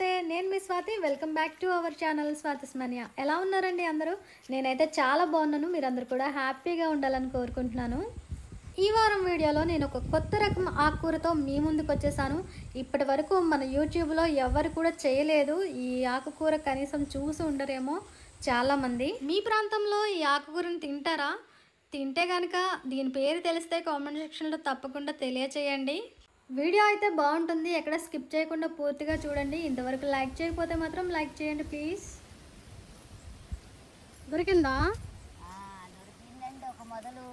నమస్తే, నేను మీ Swati. Welcome back to our channel Swati's mania. ఎలా ఉన్నారండి అందరూ? నేనైతే చాలా బాగున్నాను. మీరందరూ కూడా హ్యాపీగా ఉండాలని కోరుకుంటున్నాను. ఈ వారం వీడియోలో నేను ఒక కొత్త రకం ఆకుకూరతో మీ ముందుకు వచ్చేసాను. ఇప్పటి వరకు మన యూట్యూబ్లో ఎవరు కూడా చేయలేదు. ఈ ఆకుకూర కనీసం చూసి ఉండరేమో చాలామంది. మీ ప్రాంతంలో ఈ ఆకుకూరని తింటారా? తింటే కనుక దీని పేరు తెలిస్తే కామెంట్ సెక్షన్లో తప్పకుండా తెలియచేయండి. వీడియో అయితే బాగుంటుంది, ఎక్కడ స్కిప్ చేయకుండా పూర్తిగా చూడండి. ఇంతవరకు లైక్ చేయకపోతే మాత్రం లైక్ చేయండి ప్లీజ్. దొరికిందా? దొరికిందండి ఒక మొదలు.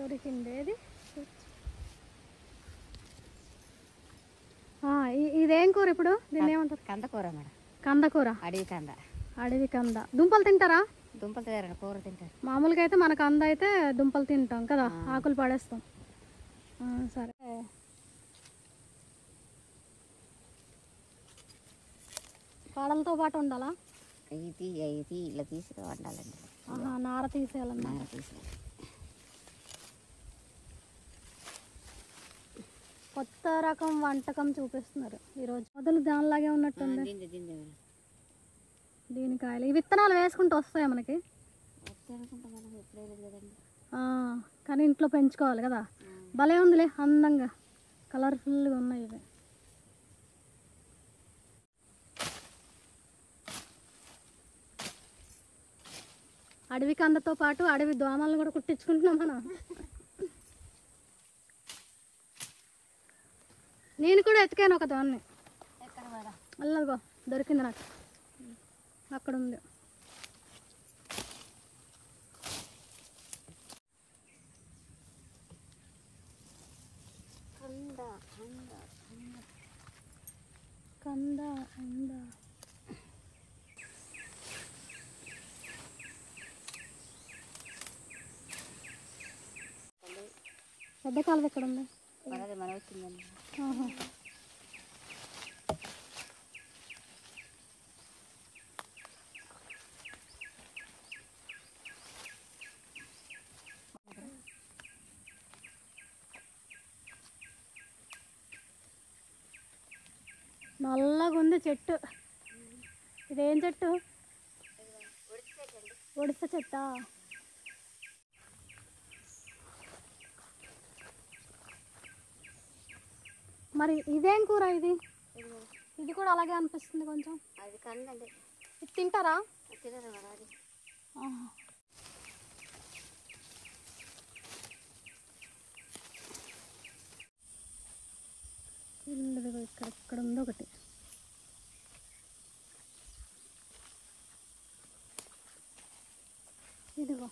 దొరికింది ఏది? ఇదేం కూర ఇప్పుడు? దీన్ని ఏమంటారు? కందకూర మేడం. కందకూర. అడవి కంద. అడవి కంద. దుంపలు తింటారా? దుంపలు తింటారు, కూర తింటారు. మామూలుగా అయితే మన కంద అయితే దుంపలు తింటాం కదా, ఆకులు పడేస్తాం. సరే, కాడలతో పాటు ఉండాలా? ఇది ఇలా తీసి వండాలండి. నార తీసేయాలన్నా. కొత్త రకం వంటకం చూపిస్తున్నారు ఈరోజు. మొదలు దానిలాగే ఉన్నట్టుంది. దీని కాయలు, ఈ విత్తనాలు వేసుకుంటూ వస్తాయి మనకి. కానీ ఇంట్లో పెంచుకోవాలి కదా. భలే ఉందిలే, అందంగా కలర్ఫుల్గా ఉన్నాయి ఇవి. అడవి కందతో పాటు అడవి దోమలను కూడా కుట్టించుకుంటున్నాం మనం. నేను కూడా ఎత్తుకాను ఒక దాన్ని. అల్లగో దొరికింది నాకు, అక్కడ ఉంది. కంద కంద పెద్ద కాలువ ఎక్కడ ఉంది? నల్లగా ఉంది చెట్టు. ఇదేం చెట్టు? ఒడిసె చెట్టా? మరి ఇదేం కూర? ఇది కూడా అలాగే అనిపిస్తుంది కొంచెం. అది కందండి. ఇది తింటారా? ఇక్కడ ఉంది ఒకటి. ఇదిగో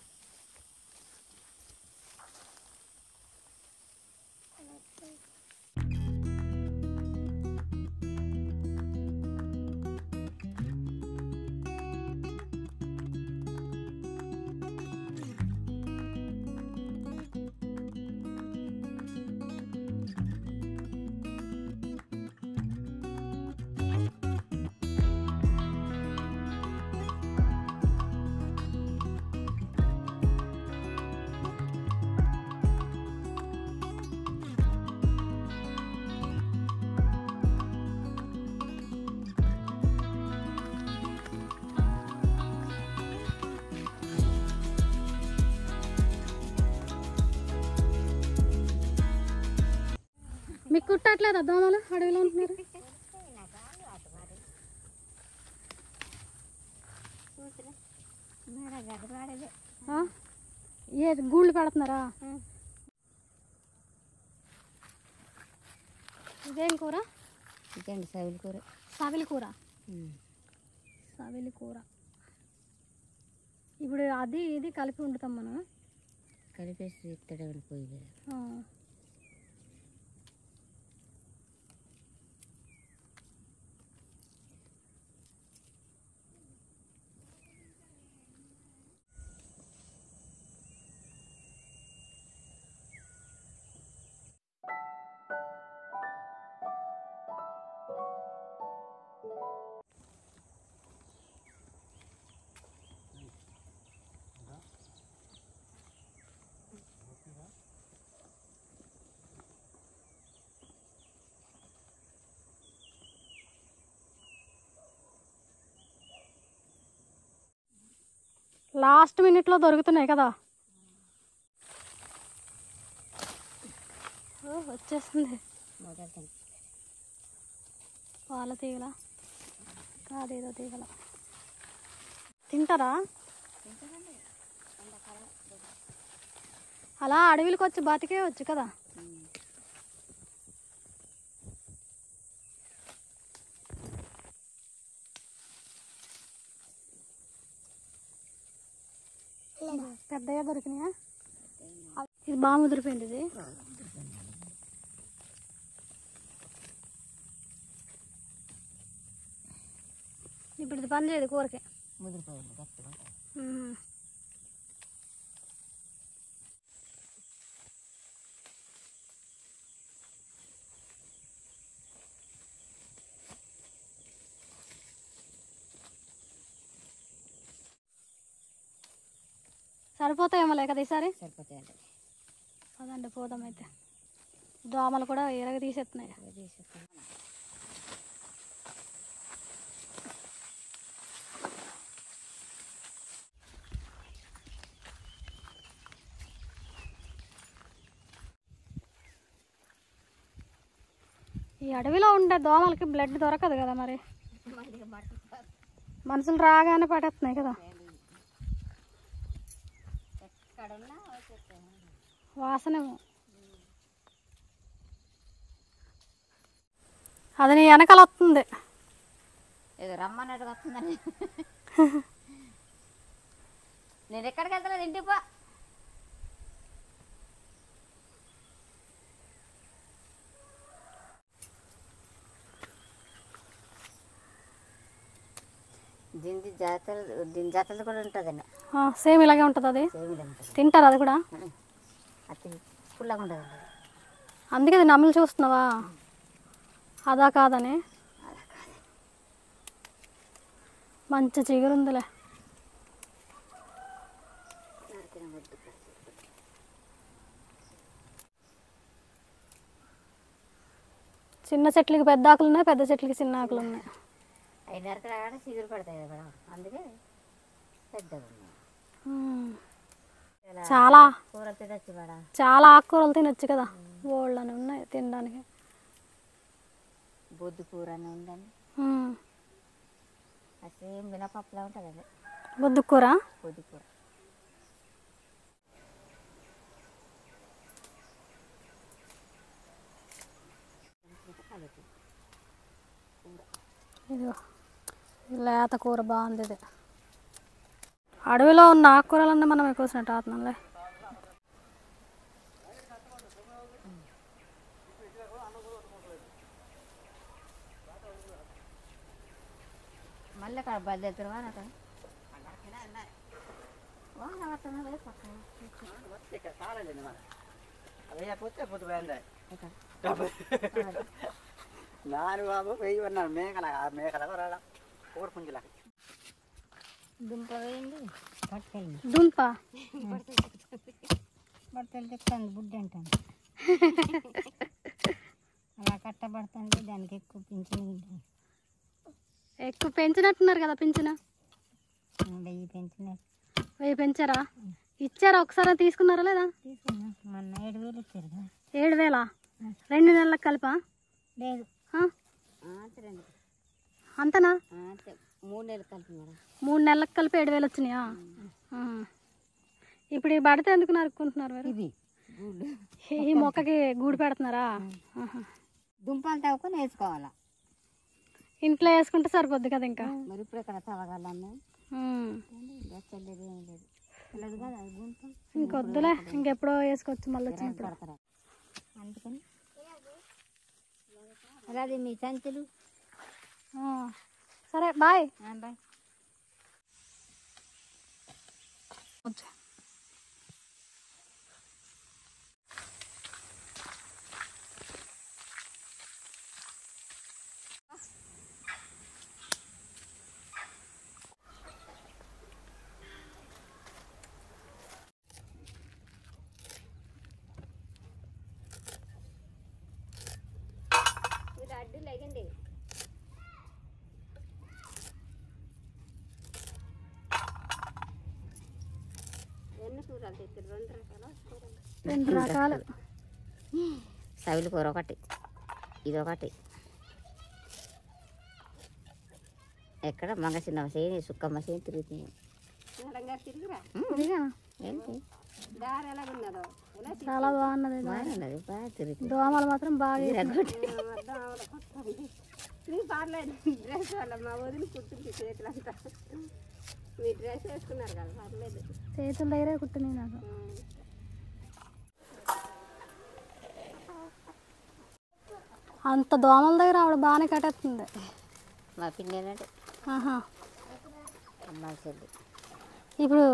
మీకు కుట్టట్లేదు దోమలు? అడవిలో ఉంటున్నారు. ఏ గూళ్ళు పెడుతున్నారా? ఇదేం కూర? ఇదండి సవిలి కూర. సవిలి కూర. సవిలి కూర. ఇప్పుడు అది ఇది కలిపి వండుతాం మనం. కలిపేసి ఇత్తడండి పోయి. లాస్ట్ మినిట్లో దొరుకుతున్నాయి కదా. వచ్చేస్తుంది పాల తీగల కాదేదో తీగల. తింటారా? అలా అడవికి వచ్చి బతికే వచ్చు కదా. పెద్దగా దొరికినాయా? ఇది బాగా ముదిరిపోయింది. ఇది ఇప్పుడు ఇది పని చేయదు కూరకి. ముదిరిపోయింది గట్టిగా. సరిపోతాయేమో లేక ఈసారి. సరిపోతాయండి. అదండి పోదాం అయితే. దోమలు కూడా ఎరగ తీసేస్తున్నాయి. ఈ అడవిలో ఉండే దోమలకి బ్లడ్ దొరకదు కదా మరి. మనుషులు రాగానే పడేస్తున్నాయి కదా. వాసనేమో. అది నీ వెనకాల వస్తుంది. ఏదో రమ్మన్నట్టుగా వస్తుందండి. నేను ఎక్కడికి వెళ్తలేదు, ఇంటికి పో. దీని జాతరలు కూడా ఉంటుందండి. సేమ్ ఇలాగే ఉంటుంది. అది తింటారు అది కూడా. అది పుల్లగా ఉంటుందండి. అందుకే అది నమ్మలు చూస్తున్నావా? అదా కాదని. మంచి చిగురు ఉందిలే. చిన్న చెట్లకి పెద్ద ఆకులు ఉన్నాయి, పెద్ద చెట్లకి చిన్న ఆకులు ఉన్నాయి. అవి నరకరాగానే చిగురు పడతాయి కదా మేడం, అందుకే పెద్దగా ఉన్నాయి. చాలా కూర తినచ్చు మేడం. చాలా ఆకుకూరలు తినొచ్చు కదా. ఓళ్ళని ఉన్నాయి తినడానికి. బొద్దు కూర అని ఉందండి. సేమ్ మినపప్పులా ఉంటుందండి బొద్దు కూర. బొద్దు కూర ఇదిగో లేత కూర బాగుంది. ఇది అడవిలో ఉన్న ఆకుకూరలన్నీ మనం ఎక్కువసినట్టు ఆత్మలే. మళ్ళీ అక్కడ బయలుదేరుతారు నాను బాబు వెయ్యి ఉన్నాను. మేకల రాడా కూర పుంజుల దుంప వేయండి. పట్టుకెళ్ళి దుంప బట్టలు చెప్తాను, బుడ్డి అంటాను. అలా కట్టబడుతుంది. దానికి ఎక్కువ పింఛను ఎక్కువ పెంచినట్టున్నారు కదా. పింఛను 1000 పెంచినారు. 1000 పెంచారా? ఇచ్చారా? ఒకసారి తీసుకున్నారా లేదా? తీసుకున్నా. మొన్న 7000 ఇచ్చారు. 7000? 2 నెలలకు కలిపా? లేదు, అంతనా? 3 నెలలు కలిపి మేడం. 3 నెలలకు కలిపి 7000 వచ్చినాయా? ఇప్పుడు ఈ బడితే ఎందుకు నరుక్కుంటున్నారు మీరు? ఇది ఈ మొక్కకి గూడు పెడుతున్నారా? దుంపలు తవ్వుకొని వేసుకోవాలా. ఇంట్లో వేసుకుంటే సరిపోద్ది కదా. ఇంకా మరి ఇప్పుడు ఇక్కడ తవ్వగలన్నా ఏం లేదు. లేదు కదా గుంట. ఇంకొద్దులే, ఇంకెప్పుడో వేసుకోవచ్చు మళ్ళీ వచ్చినప్పుడు. అందుకని అలాగే మీ సంచులు. సరే బాయ్. బాయ్. అడ్డు లేకండి. కూరలు తెచ్చారు 2 రకాల కూరలు. 2 రకాలు. సవిలి కూర ఒకటి, ఇదొకటి. ఎక్కడ మంగ చిన్న చేయి సుక్కమ్మ చేయి తిరుగుతుంది. ఇదిగా ఏంటి చాలా బాగున్నది. బాగున్నది, బాగా తిరుగుతుంది. దోమలు మాత్రం బాగా పర్లేదు. డ్రెస్ వల్ల మా వదిలి కుట్టింది చేతులంతా. మీరు డ్రెస్ వేసుకున్నారు కదా, పర్లేదు. చేతుల దగ్గరే కుట్టినాయి నాకు. అంత దోమల దగ్గర ఆవిడ బాగానే కట్టేస్తుంది. మా పిన్ని ఏంటంటే ఆహా. అమ్మాయి చెల్లి. ఇప్పుడు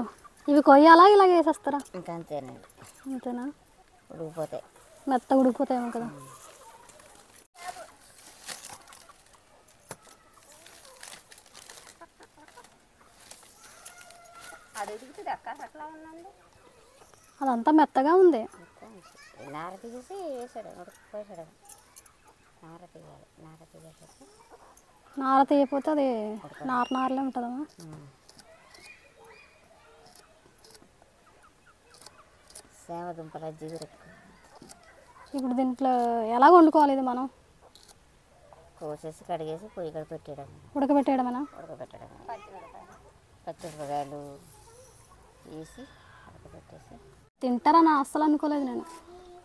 ఇవి కొయ్యాలా ఇలాగ వేసేస్తారా? ఇంకా అంతేనండి, అంతేనా? ఉడికిపోతాయి. మెత్త ఉడికిపోతాయేమో కదా. అది ఉడుకుతుంది అక్క, అట్లా ఉందండి. అదంతా మెత్తగా ఉంది. నార తీసేసి వేసాడు, ఉడికిపోసాడు. నార తీయాలి, నార తీసేసి నార తీయకపోతే అది నారలే ఉంటుందమ్మా. సేమ దుంపల జీడిరెక్కు. ఇప్పుడు దీంట్లో ఎలా వండుకోవాలి ఇది మనం? కోసేసి కడిగేసి పొయ్యి కడ పెట్టేయడం, ఉడకబెట్టేయడమేనా? ఉడకబెట్టడం. పచ్చిమిరపకాయలు వేసి ఉడకబెట్టేసి. తింటారని అస్సలు అనుకోలేదు నేను.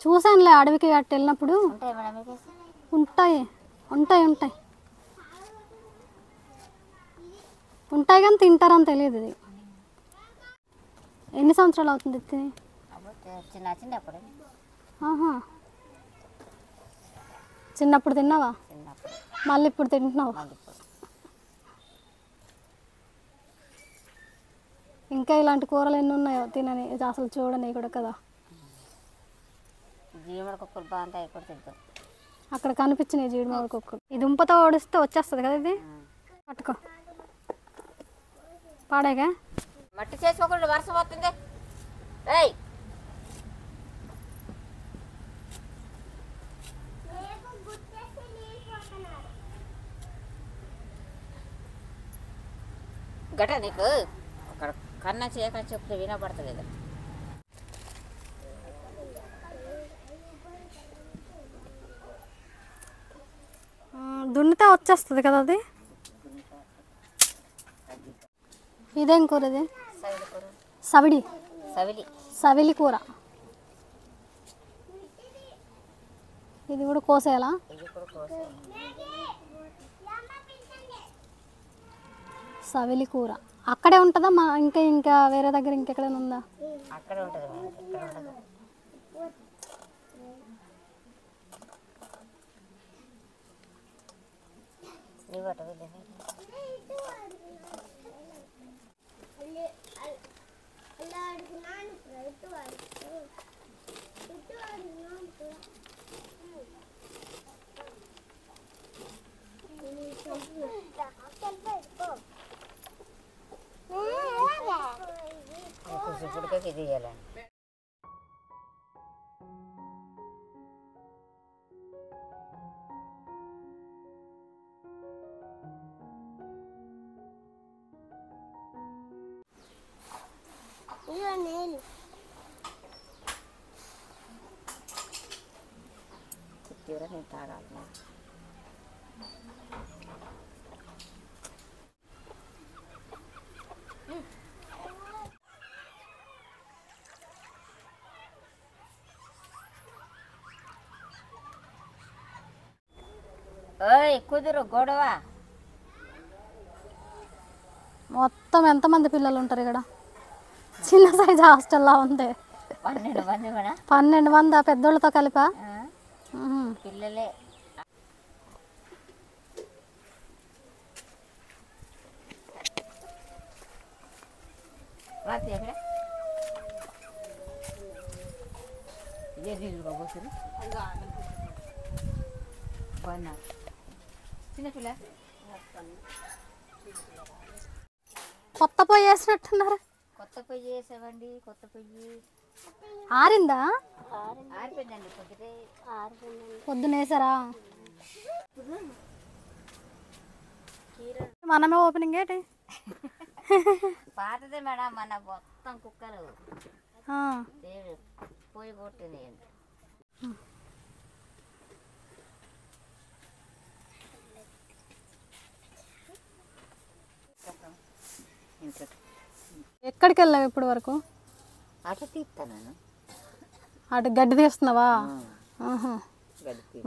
చూసానులే అడవికి అట్టు వెళ్ళినప్పుడు. ఉంటాయి మేడం మీకేసి? ఉంటాయి ఉంటాయి ఉంటాయి ఉంటాయి కానీ తింటారని తెలియదు. ఇది ఎన్ని సంవత్సరాలు అవుతుంది తిని? చిన్న చిన్నప్పుడు. ఆహా, చిన్నప్పుడు తిన్నావా? చిన్నప్పుడు. మళ్ళీ ఇప్పుడు తింటున్నావు? మళ్ళీ ఇప్పుడు. ఇంకా ఇలాంటి కూరలు ఎన్ని ఉన్నాయో తినని, ఇది అసలు చూడని కూడా కదా. జీడిమడ కుక్కలు బాగుంటాయి, కూడా తింటాం. అక్కడ కనిపించినాయి జీడిమామిడి కుక్కలు. ఈ దుంపతో ఓడిస్తే వచ్చేస్తుంది కదా ఇది. పట్టుకో, పాడేగా. మట్టి చేసుకోకుండా వర్షం వస్తుంది. ఏయ్ గట నీకు అక్కడ కన్నా చేయకని చెప్తే వినపడుతుంది కదా. దున్నితే వచ్చేస్తుంది కదా అది. ఇదేం కూర ఇది? సవిలి కూర. సవిడి, సవిలి, సవిలి కూర. ఇది కూడా కోసేయాలా? ఇది కూడా కోసే. సవిలి కూర అక్కడే ఉంటుందా? మా ఇంకా ఇంకా వేరే దగ్గర ఇంకెక్కడైనా ఉందా? అక్కడే ఉంటుంది మేడం, ఇక్కడ ఉండదు. ఇవ్వట వెళ్ళి కూచిపూడికే ఇది చేయాలండి. చిత్తూరు నేను తాగాలి. ఓయ్ కుదురు గొడవ. మొత్తం ఎంతమంది పిల్లలు ఉంటారు ఇక్కడ? చిన్న సైజు హాస్టల్లా ఉంది. 12 మంది మన 12 మంది పెద్దోళ్ళతో కలిపా? పిల్లలే. రాత్రి ఎక్కడ ఇదే నీళ్ళు పోసారు బాగున్నారు. చిన్నపిల్ల కొత్త పొయ్యి వేసినట్టున్నారు. కొత్త పొయ్యి వేసామండి, కొత్త పొయ్యి. ఆరిందా? ఆరిపోయిందండి, పొద్దుటే ఆరిపోయిందండి. పొద్దున వేసారా? మనమే ఓపెనింగ్ ఏంటి? పాతదే మేడం, మన మొత్తం కుక్కలు ఆ. పోయి కొట్టినాయి. ఎక్కడికి వెళ్ళావు ఇప్పటి వరకు? అట్లా తీస్తాను. అటు గడ్డి తీస్తున్నావా? ఆహా.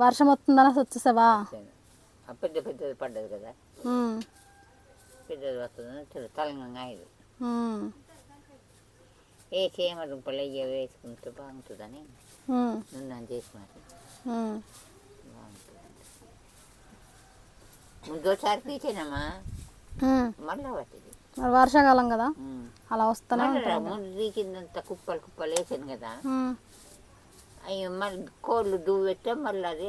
వర్షం వస్తుందని వచ్చేసావా? పెద్ద పెద్దది పడ్డది కదా, పెద్దది వస్తుంది తలంగా ఇది. ఏ చీమ దుంపలు అయ్యే వేసుకుంటే బాగుంటుందని నన్ను చేసుకున్నది. బాగుంటుంది. ముందోసారి తీసేనమ్మా, మళ్ళీ పట్టింది. మరి వర్షాకాలం కదా, అలా వస్తానే ముందు తీసిందంత కుప్పలు కుప్పలు వేసాను కదా, అవి మళ్ళీ కోళ్ళు దువ్వు పెట్టా మళ్ళీ అది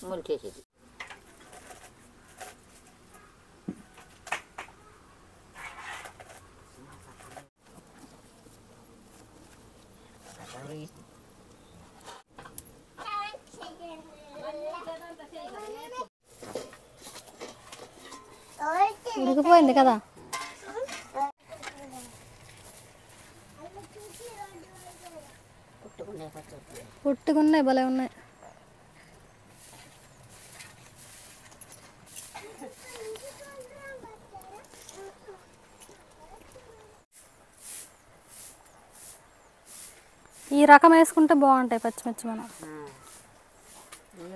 మొలిచేసేది. ఉడికిపోయింది కదా. పుట్టుకున్నాయి, భలే ఉన్నాయి. ఈ రకం వేసుకుంటే బాగుంటాయి పచ్చిమిర్చి. మనం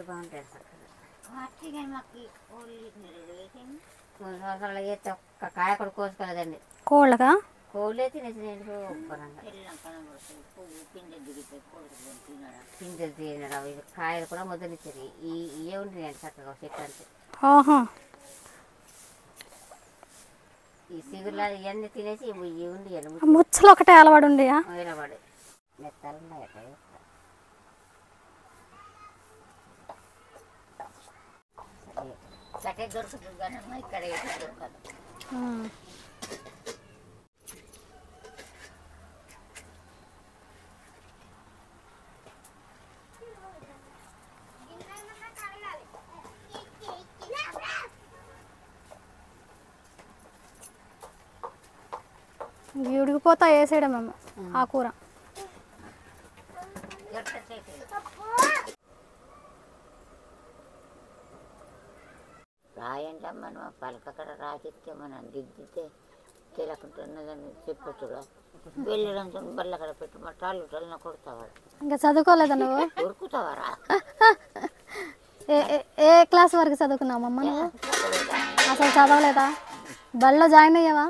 బాగుంటాయి. కాయ కూడా కోసుకోలేదండి. కోళ్ళకా? కోళ్ళే తినేసి పిందెలు తినడం, కాయలు కూడా మొదలుచ్చేది. ఇవే ఉండినాయండి చక్కగా చెట్టు అంతే. ఈ సిగురులా ఇవన్నీ తినేసి ఇవి ఉండి ముచ్చలు ఒకటే అలవాడు ఉండేయా? నిలబడి మెత్తలున్నాయి. చక్కగా దొరుకుతుంది కానీ ఇక్కడ దొరకదు. ఉడికిపోతా వేసేయడం మేము ఆ కూర. రాయండి మనం పలకక్కడ రాసిస్తే మనం దిద్దితే తెలియకుంటున్నదని చెప్పచ్చుగా. వెళ్ళడంతో బల్లక్కడ పెట్టి మా టాళ్ళు టల్న కొడతావాడు. ఇంకా చదువుకోలేదా నువ్వు? ఉరుకుతావారా? ఏ క్లాస్ వరకు చదువుకున్నావమ్మ నువ్వు? అసలు చదవలేదా? బడిలో జాయిన్ అయ్యావా?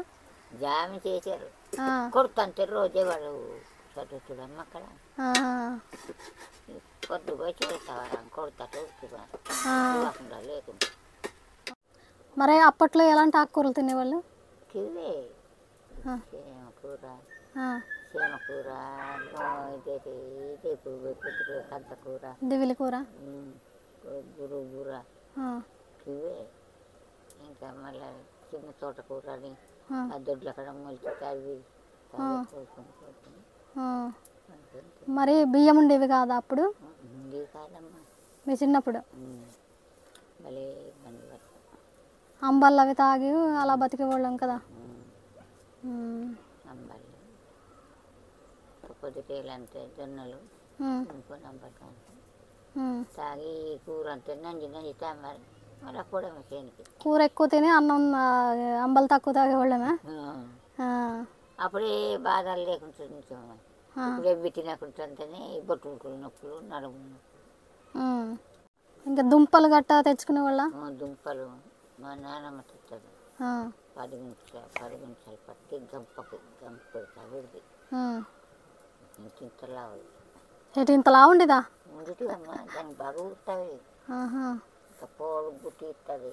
జాయిన్ చేశారు. కొడుతుంటే రోజే వాడు చదువుతుడమ్మ అక్కడ. పొద్దు పోయి చేస్తావారా కొడుతుంటే ఉరుకుతా లేకుండా. మరి అప్పట్లో ఎలాంటి ఆకుకూరలు తినేవాళ్ళు? కివే కూర, కూర, కంచకూర, దివిలి కూర, గురుగుర, కివే. ఇంకా మళ్ళీ చిన్న తోటకూర అని ఆ దొడ్లు అక్కడ మొలిచి అవి మరి బియ్యం ఉండేవి కాదా అప్పుడు? ఉండేవి కాదమ్మా మీ చిన్నప్పుడు. భలే ఇబ్బంది పడతాం. అంబళ్ళు అవి తాగి అలా బతికేవాళ్ళం కదా. అంబళ్ళు పొద్దుటేలంటే జొన్నలు ఇంకొని అంబళ్ళు తాగి కూర అంతే నంజి నంజి తామారు. మళ్ళీ కూడా చేనికి కూర ఎక్కువ తిని అన్నం అంబలు తక్కువ తాగేవాళ్ళమే. అప్పుడే బాధలు లేకుండా ఇప్పుడే పెట్టినకుంటుంటేనే బొట్టుకులు నొప్పులు, నడుము నొప్పులు. ఇంకా దుంపలు గట్టా తెచ్చుకునే వాళ్ళ? దుంపలు మా నాన్నమ్మ తిట్టదు. 10 నిమిషాలు పట్టి గంపకు గంప పెడతా విడిది ఇంతలా ఇంతలా ఉండేదా? ఉండుతుందమ్మా. దానికి బాగా ఊరుతుంది. ఇంకా పోడు బుట్టి ఇస్తుంది.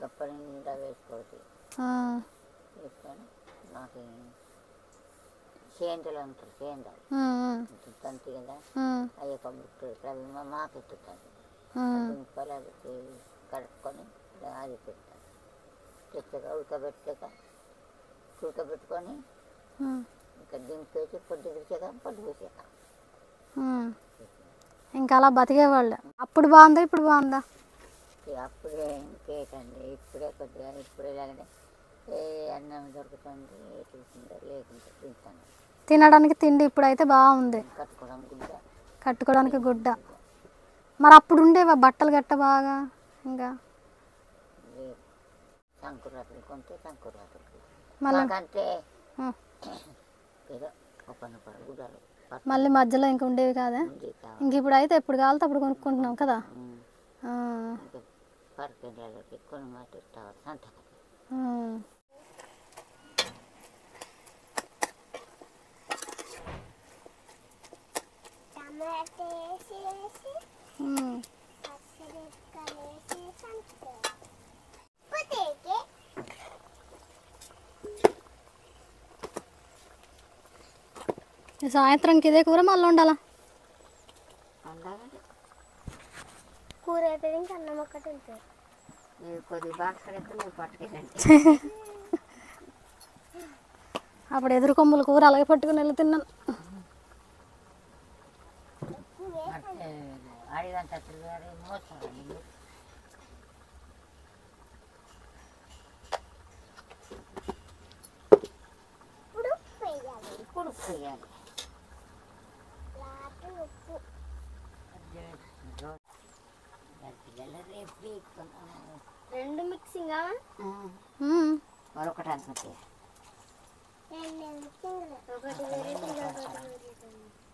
గప్పని నిండా వేసుకోవద్దు. వేసుకొని నాకు సేందలు అంటారు. సేందాలు తంతి కదా, అయ్యప్ప బుట్టు అవి మాకు ఎత్తుతాను. దుంపలు అది కడుక్కొని అది పెడతాను. తెచ్చగా ఉడకబెట్టుకొని ఇంకా దింపేసి పొద్దు తెచ్చాక పొద్దు వేసాక ఇంకా అలా బతికేవాళ్ళు. అప్పుడు బాగుందా ఇప్పుడు బాగుందా? అప్పుడే ఇంకేటండి. ఇప్పుడే కొద్దిగా ఇప్పుడే లేకపోతే ఏ అన్నం దొరుకుతుంది, లేకుంటే తింటాను. తినడానికి తిండి ఇప్పుడైతే బాగుంది, కట్టుకోవడానికి గుడ్డ కట్టుకోవడానికి గుడ్డ. మరి అప్పుడు ఉండేవా బట్టలు గట్ట బాగా? ఇంకా లేదు. సంకురాత్రి కొంటే సంకురాత్రికి మళ్ళీ మాకంటే ఏదో ఒక గుడ్డలు మళ్ళీ మధ్యలో ఇంకా ఉండేవి కాదా? ఉంది ఇంక ఇప్పుడు అయితే ఎప్పుడు కావాలితే అప్పుడు కొనుక్కుంటున్నాం కదా. ఇంకా పరకెళ్ళకి కొని మాట సంతకం సాయంత్రంకి ఇదే కూర మళ్ళీ ఉండాలా? కూర అయిపోయింది, ఇంకా అన్నం ఒక్కటి ఉంటుంది. కొద్దిగా బాక్స్ నువ్వు పట్టుకెళ్ళండి. అప్పుడు ఎదురు కొమ్ములు కూర అలాగే పట్టుకుని వెళ్ళి తిన్నాను. అడిగంత మోసం కుడుపు వేయాలి. రెండు మిక్సింగ్ మరొకటి అనుకుంటే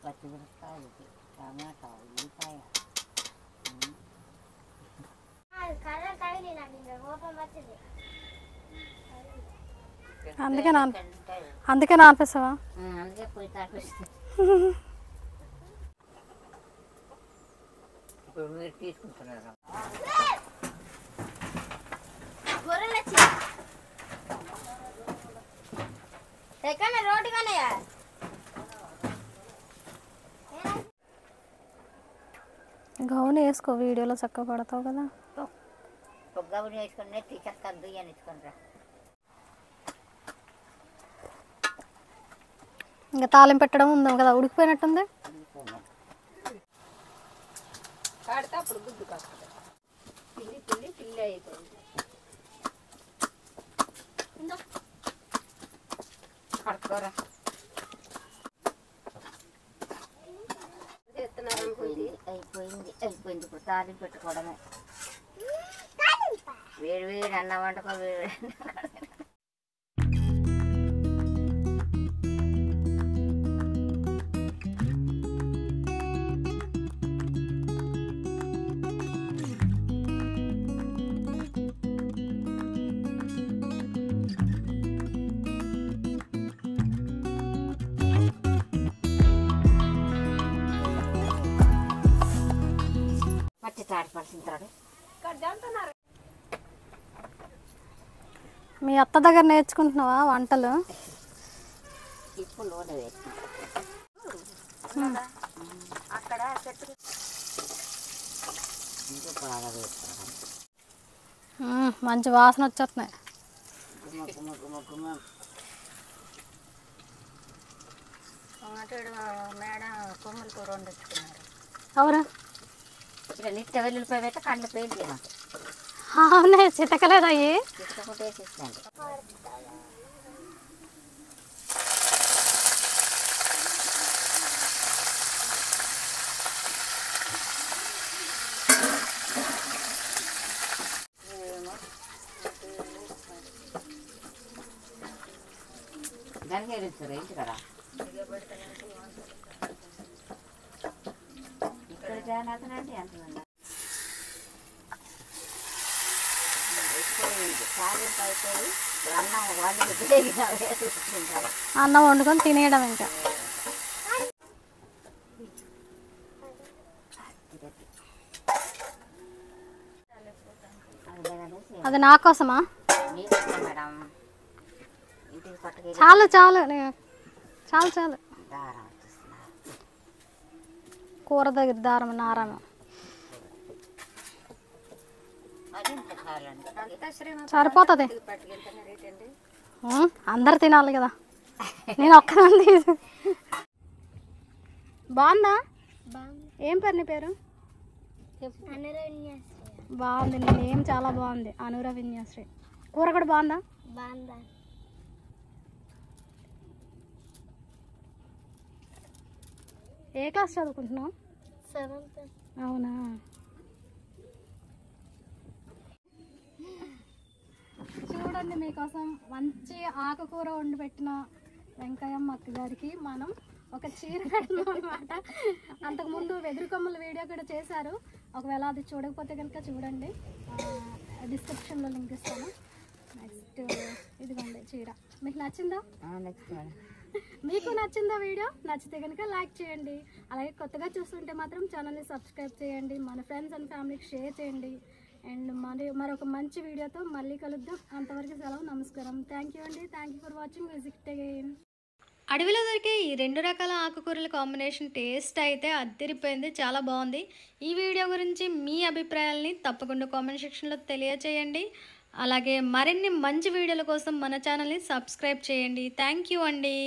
పచ్చిమిరపకాయలు, టమాటా, ఉల్లిపాయ. అందుకే నానిపిస్తావా? అందుకే పోయి తాపిస్తుంది. ఇప్పుడు మీరు తీసుకుంటున్నారా? రోడ్డు కానీ గౌన్ వేసుకో, వీడియోలో చక్కగా పడతావు కదా. ఒక గౌన్ వేసుకుని టీచర్ కద్దు అని ఇచ్చుకుంటారా. ఇంకా తాలింపు పెట్టడం ఉందాం కదా, ఉడికిపోయినట్టుంది. కాడితే అప్పుడు గుడ్డు కాస్తుంది, పిల్లి పిల్లి పిల్లి అయిపోయింది. కడుక్కోరా అయిపోయింది అయిపోయింది. ఇప్పుడు తాలింపు పెట్టుకోవడమే. వేడి వేడి అన్నం వండుకో, వేడి మట్టి తాడిపడుతుంటాడు. మీ అత్త దగ్గర నేర్చుకుంటున్నావా వంటలు? ఇప్పుడు నూనె వేసి అక్కడ చెట్టు ఇంకా బాగా వేస్తాను. మంచి వాసన వచ్చేస్తున్నాయి. మేడం కొమ్మలు కూర వండించుకున్నారు. అవురా? ఇక్కడ నిత్య వెల్లుల్లిపాయ పెట్టి కండ్లు పెయింట్ చేయమంట. అవునే, చితకలేదు అయ్యి. చిత్తకుంటే వేసేస్తాను. దానికి వెళ్తారు ఏంటి కదా ఇక్కడ జానాథనండి అంటున్నా. అన్నం వండుకొని తినేయడం ఇంకా. అది నా కోసమా? మేడం ఇంటికి పట్టుకెళ్ళి చాలు చాలు చాలు చాలు. దారం వచ్చేస్తున్నా. కూర దగ్గర దారం నారము సరిపోతుంది. అందరు తినాలి కదా, నేను ఒక్కదాన్ని. బాగుందా? ఏం పేరు నీ పేరు? బాగుంది, నీ నేమ్ చాలా బాగుంది, అనురా విన్యాశ్రీ. కూర కూడా బాగుందా? ఏ క్లాస్ చదువుకుంటున్నావు? 7th. అవునా? చూడండి, మీకోసం మంచి ఆకుకూర వండి పెట్టిన వెంకయ్యమ్మ అక్క గారికి మనం ఒక చీర కట్టినాం అనమాట. అంతకుముందు వెదురు కొమ్మల వీడియో కూడా చేశారు. ఒకవేళ అది చూడకపోతే కనుక చూడండి, డిస్క్రిప్షన్లో లింక్ ఇస్తాను. నెక్స్ట్ ఇదిగోండి చీర. మీకు నచ్చిందా? Next madam. మీకు నచ్చిందా వీడియో? నచ్చితే కనుక లైక్ చేయండి. అలాగే కొత్తగా చూస్తుంటే మాత్రం ఛానల్ని సబ్స్క్రైబ్ చేయండి. మన ఫ్రెండ్స్ అండ్ ఫ్యామిలీకి షేర్ చేయండి. అండ్ మరొక మంచి వీడియోతో మళ్ళీ కలుద్దాం. అంతవరకు సెలవు, నమస్కారం. థ్యాంక్ యూ అండి. Thank you for watching. Visit again. అడవిలో దొరికే ఈ 2 రకాల ఆకుకూరల కాంబినేషన్ టేస్ట్ అయితే అద్దరిపోయింది, చాలా బాగుంది. ఈ వీడియో గురించి మీ అభిప్రాయాలని తప్పకుండా కామెంట్ సెక్షన్లో తెలియచేయండి. అలాగే మరిన్ని మంచి వీడియోల కోసం మన ఛానల్ని సబ్స్క్రైబ్ చేయండి. థ్యాంక్ యూ అండి.